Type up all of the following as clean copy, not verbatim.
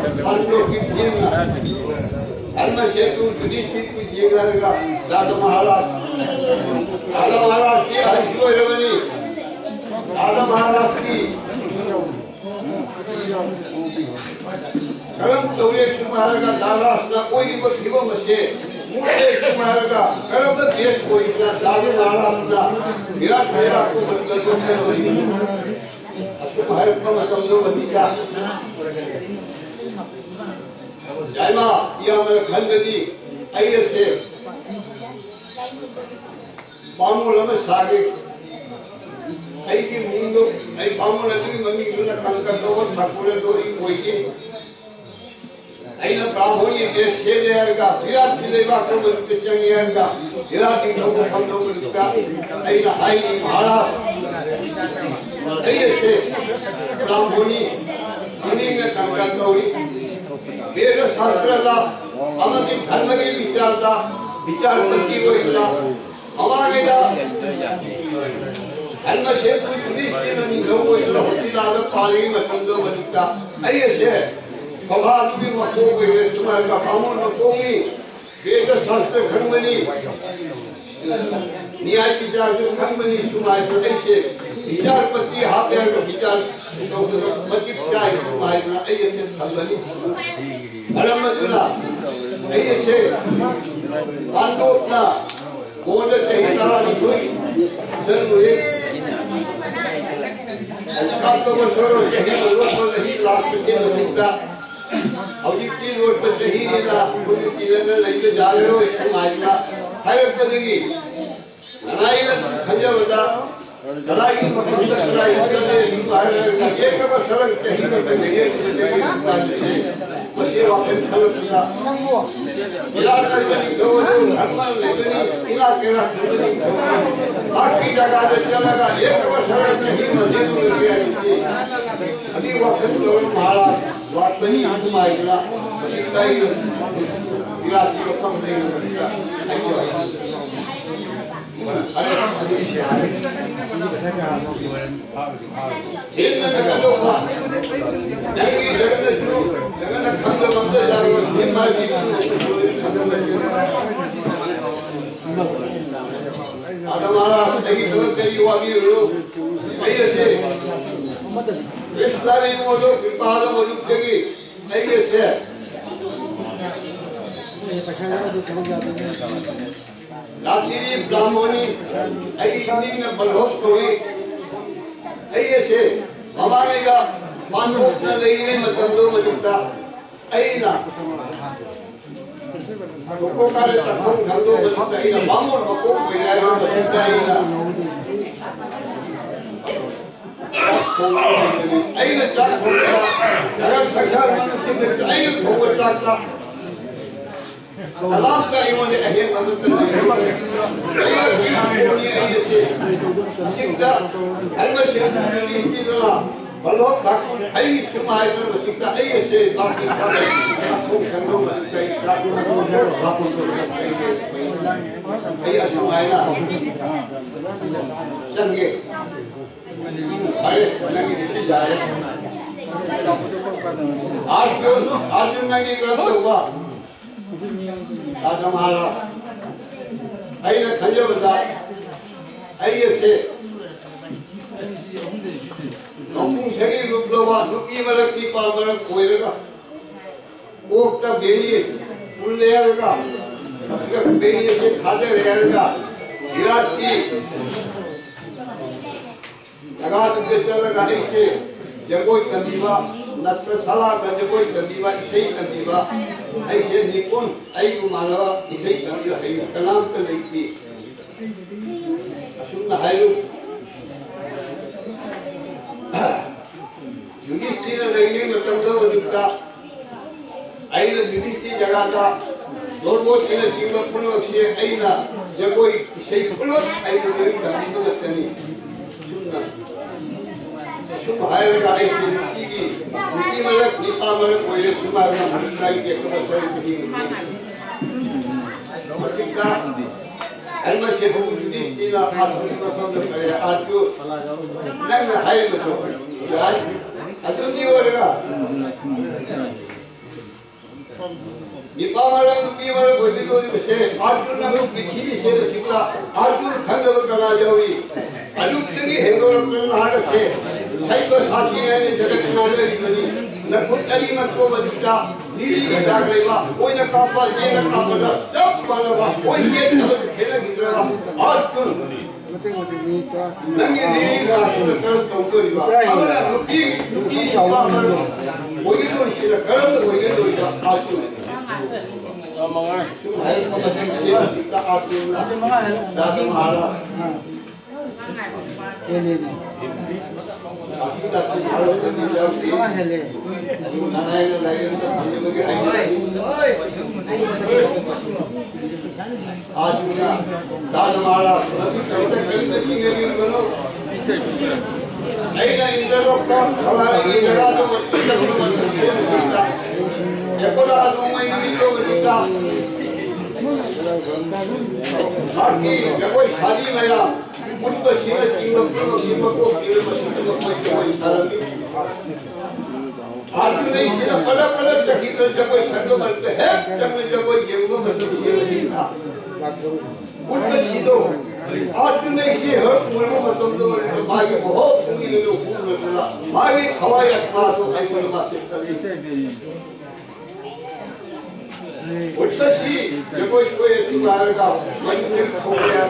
Anno Kipjina, Anna Shetu Yudhishthir की जगह का राजा महाराज की हर्षवर्धन बनी राजा महाराज की करम तौरे सुमार का दारास ना कोई नहीं बस हिबो मसे मुझे सुमार का करम तो देश कोई ना दागे दारास ना विराट विराट को बंदर को करोगी सुमार का मतलब तो बंदिशा जय माँ यह मेरे खंडनी आइए से बामूल में सागे आई की मुंडो आई बामूल नदी मम्मी की ना कंकर तो और ठाकुरे तो ही कोई के आई ना ब्राह्मणी के शेर का विराट जिलेगा को बनते चंगियान का विराट की लोगों को हम लोग लिखता आई ना आई महाराज आइए से ब्राह्मणी इन्हीं में कंकर तो ही वेद शास्त्र का हमारे धर्म के विचार का विचार पति को इतना हमारे का धर्म से कुछ निश्चित नहीं लोगों को इतना होती दादा पानी में तंदो बनता ऐसे से भगवान की मक्खों के वे सुमार का बामूल मक्खों की वेद शास्त्र खंडनी न्याय विचार जो खंडनी सुमार तो ऐसे विचार पति हाथ यार का विचार तो पति चाहे सुमार ना ऐसे खंडनी अरमतुला ऐसे पांडवों कौन चाहिए तारा निकोई जरूर है आपको बसोरो चाहिए लोग तो नहीं लाख के सकता अब ये तीन रोड पर चाहिए ना पूरी चीजें नहीं तो जा रहे हो इसको मारना है बनेगी लड़ाई में खंजर बता लड़ाई लड़ाई चले बाहर एक का सड़क चाहिए तो नहीं बस ये वापस खलक का इलाका में जो धर्म लेबनी इलाके का बाकी जगह पे चलेगा एक का सड़क नहीं मस्जिद में गया इसी अभी वापस तो महाराज बात नहीं घुमाएगा मस्जिद का ही इलाके को कम नहीं होगा अरे जेल में जगह लोग नहीं जगह शुरू जगह खंड बंद जा रही है बीमार भी आदम महाराज नहीं तो चाहिए वाली लोग ऐसे इस्लामी लोग विपाद लोग चाहिए ऐसे रात्रि ब्राह्मणी ऐसी में बलहोक कोई ऐसे हमारे का मानवों ने लेने में तंदो में जुटा ऐना को कार्य तक तंदो में जुटा ऐना बामों को कोई नहीं है जुटा ऐना ऐना चाक होता जगह सक्षार मनुष्य में ऐना होगा चाकता कलाम का इन्होंने अहिर मदद कर ऐसे सिक्का धर्म से इसी तरह बलोक ठाकुर ऐ सुमाय में सिक्का ऐसे बाकी सब खंडों में कई ठाकुर ठाकुर को ऐ सुमाय ना संगे अरे लगी दिशा जा रहे अर्जुन ने ये ग्रंथ हुआ राजा महाराज ऐसे खंजो बता ऐसे नौकरी सही रूप लोगा दुखी मरक की पामरक कोई लगा वो तब बेली पुल ले आएगा उसका बेली से खाते रहेगा विराट की लगा तो चलेगा ऐसे जगोई कंदीवा नत्र साला जगोई कंदीवा इसे कंदीवा ऐसे निपुण ऐ मानवा इसे कंदीवा ऐ कलाम तो नहीं थी अशुद्ध है युधिष्ठिर ने मतलब तो जुटा ऐ युधिष्ठिर जगह था दोनों चीजें जीवन पूर्वक से ऐ ना जगोई इसे पूर्वक ऐ तो नहीं करते नहीं शुभ है लगा ऐसे की मलक निपा मलक कोई सुमार में भटकाई के तो सही नहीं नमस्कार अलमा से हो युधिष्ठिर अर्जुन को पसंद करे अर्जुन नहीं है तो आज अर्जुन जी बोलेगा निपामरम नुपीमरम बोधिदोरी बसे आर्जुन नगु पृथ्वी से रसिकला आर्जुन खंडव कला जावी अनुक्तगी हेंगोरपन नाग से साइको साथी ने जगत नागे बनी नकुटली मको बजुटा नीली जागरेवा कोई न कापा ये न कापा जब बनवा कोई ये न खेला गिरवा आर्जुन नंगे नीली का कर तोरिवा अमरा नुपी निपामर बोधिदोरी से कर तो बोधिदोरी का Arjun mga suhay sa siya kita atin na dati mahal hele ni kita sa mahal sa niya mga hele yung nanay na lagi na hindi mo ay atin na dati mahal nabi kaya kaya sinigin ko no ay na interlock ka wala ni jagah to isa ko naman siya Ekola अनुमय निमित्तो बजुता आकी कोई शादी में या उनको सीने चिंगम को सीमा को केवल मसूद को कोई सारंगी आर्जुन ने सीधा पड़ा चकी कर जब कोई संग बनते हैं जब कोई जेबो मतलब सीने सीधा उनको सीधो आर्जुन ने इसे हर मुल्क मतलब तो बागी बहुत सुनी लोग बोला बागी खवाई अथवा तो ऐसे बात करते उठसी जब कोई सुधार का मन में खो गया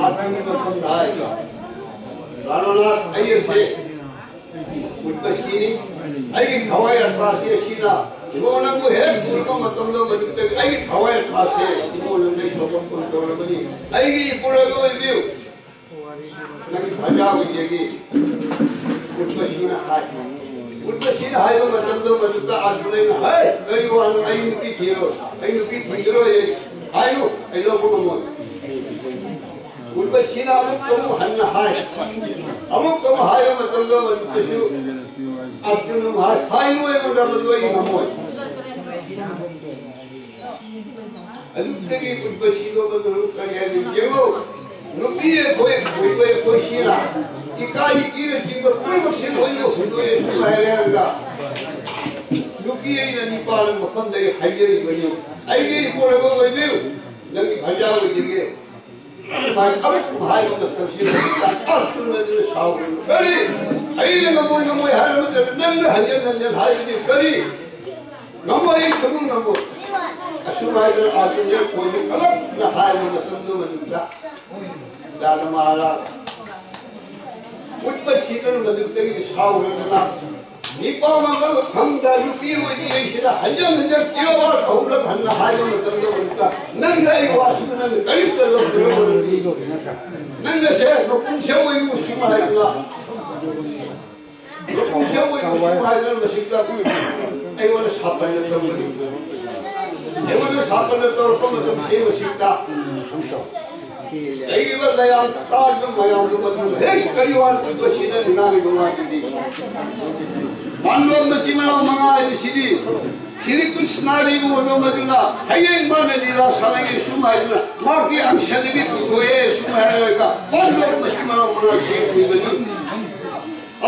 आत्मा में तो समझाए रानोला आये से उठसी नहीं आये खवाई अथवा से सीना वो ना को है उनको मतलब लोग बनते आये खवाई अथवा से वो लोग नहीं शोभन को तो बनी आये पूरा को व्यू नहीं भजा हुई है उठसी ना हाथ उनका सीन हाय तो मतलब तो बजुता आर्जुन ने हाय करी वो आई नुपी थीरो ये हाय नो आई लोगों को मोल उनका सीन अमुक तो हन्ना हाय अमुक तो हाय मतलब तो बजुता शु अर्जुन ने हाय नो ये मुंडा बजुआ ये नमोय अलुत्ते की उनका सीनो बजुआ करिया ये वो नुपी है कोई सीना इकाई की चिंता कोई मशीन होई जो हुदो ये सुहायलेगा लुकी ये निपाल मकम दे हाइजेरी बनियो आइगे कोरे वो बनियो लगी भजा हो जगे भाई अब भाई को तफसीर अब तुम ने साव करी आई लगा मोय हाल में नंग हजन हाय दी करी नमो ये सुनु नमो असुराय आके ये कोई अलग न हाय में तुम बनता दान मारा उठपर सीधन बदलते की साव करना निपा मंगल खंडा लुकी हुई ये सीधा हजम किलो और बहुल खंडा हाय में मतलब बनता नंग लाई वासु नंग करीब कर लो नंग से नो पूछे हुई उसी माय ना पूछे हुई उसी माय ना मसीता कोई आई वाला सापन तो ये वाला सापन तो मतलब से मसीता ऐ रिवर दया ताज में मया जो मतलब है करिवान को सीधे निगाह में घुमा के दी मानव में चिमला मंगा है सीधी श्री कृष्ण री वो नो मजुना है ये मन लीला सालगे सुमाइना मां की अंशन भी कोए सुमाइगा मानव में चिमला मंगा से बजू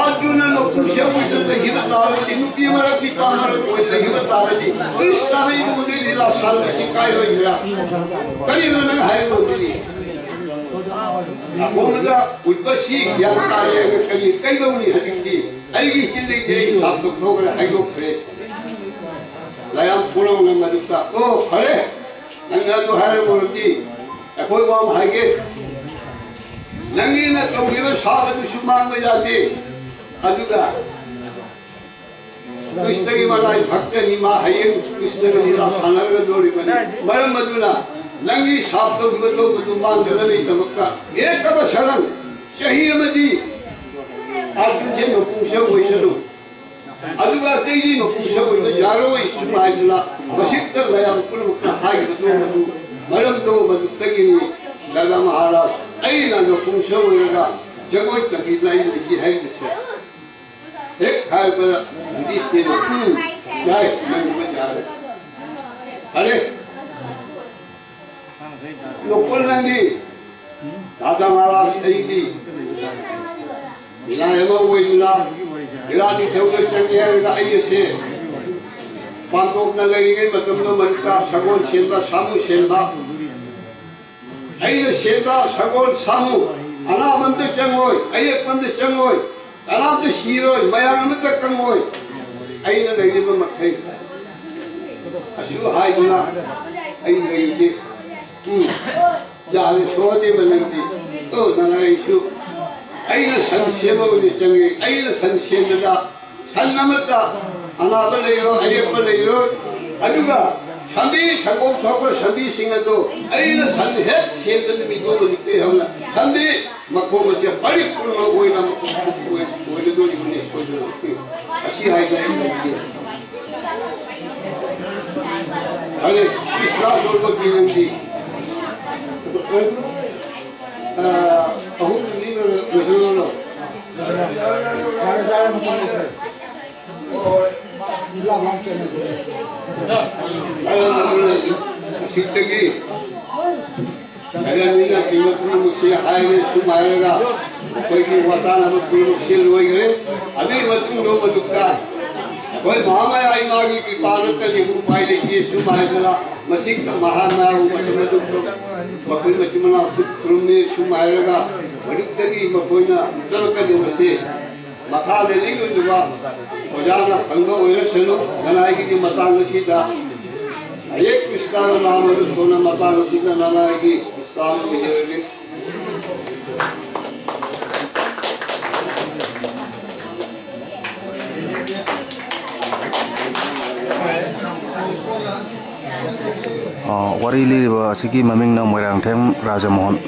अर्जुन ने पूछे हुए तो हिम्मत आवे नुकी मरा की कामर कोई हिम्मत आवे कृष्ण भी मुझे लीला साल में सिखाई हुई है कहीं न है वो दी अपोमदा उद्बशी ज्ञान कार्य कहीं कई दौनी हसिंदी अली जिंदगी के हिसाब तो प्रोग्राम है लोग खड़े लायाम पूरा उन्हें मदुता ओ खड़े नंगा तो है बोलती कोई वाम हाइगे नंगी न तो गिरो साहब दुश्मन में जाते अजुगा कृष्ण की मलाई भक्त निमा है कृष्ण की लीला सानर जोड़ी बने मरम मदुना नंगी साप तो दुमान जलने तमक्का एक तब शरण शहीद मजी अर्जुन से नपुंसक हुई शरू अजुगा तेजी नपुंसक हुई यारो इस्माइला वशिष्ठ लया कुल मुक्ता हाय बतो मधु मरम तो मधु तगिनी दादा महाराज ऐ ना नपुंसक होएगा जगोई तकी लाई लिखी है जिससे एक खाए पर जिस के जाए मैं जा रहे अरे लोकल नंगी दादा महाराज ऐ दी बिना एवं वो जुला Irani Tauda Changiaga Ayase, Pantok Nalay, Matamno Manka, Sagon Senda, Samu Senda, Ayah Senda, Sagon Samu, Anamanda Changoy, Ayapanda Changoy, Anam the Shiro, Mayamata Kangoy, Ayah the River Makai, Asu Haiduna, Ayah. Jadi soalnya berhenti. Oh, nana isu. Aina sanksiema boleh canggih. Aina sanksiema dah. Sanamata. Anak berlayar, ayah berlayar. Aduga. Sambil sanggup sanggup sambil singa tu. Aina sanksiet siapa tu mikro boleh terhula. Sambil makam macam paling pun boleh nama boleh tu di mana sekolah. Asyik hai dah ini. Ada Islam orang berhenti. Aku ni berjuang lo. Saya macam ni. Oh, ilah macam ni. Kalau nak kita lagi. Kalau ni nak kita pun mesti hari semua ada. Koi ki watan हम pun mesti luai gere. Abi mesti lo berduka. Koi Mahamaya आई मागी की पालन कर ये उपाय लेके semua ada. Masih mahana macam itu. Makul macam mana turunnya semua ada. Berdiri makulnya jalan kerja masih. Maka dari itu juga ojana tangga oleh seno nanai ki matang sida. Ayat Krishna nama itu sona matang sida nanai ki Islam menjadi. Wari li ba siki maming na Moirang Them Raja Mohan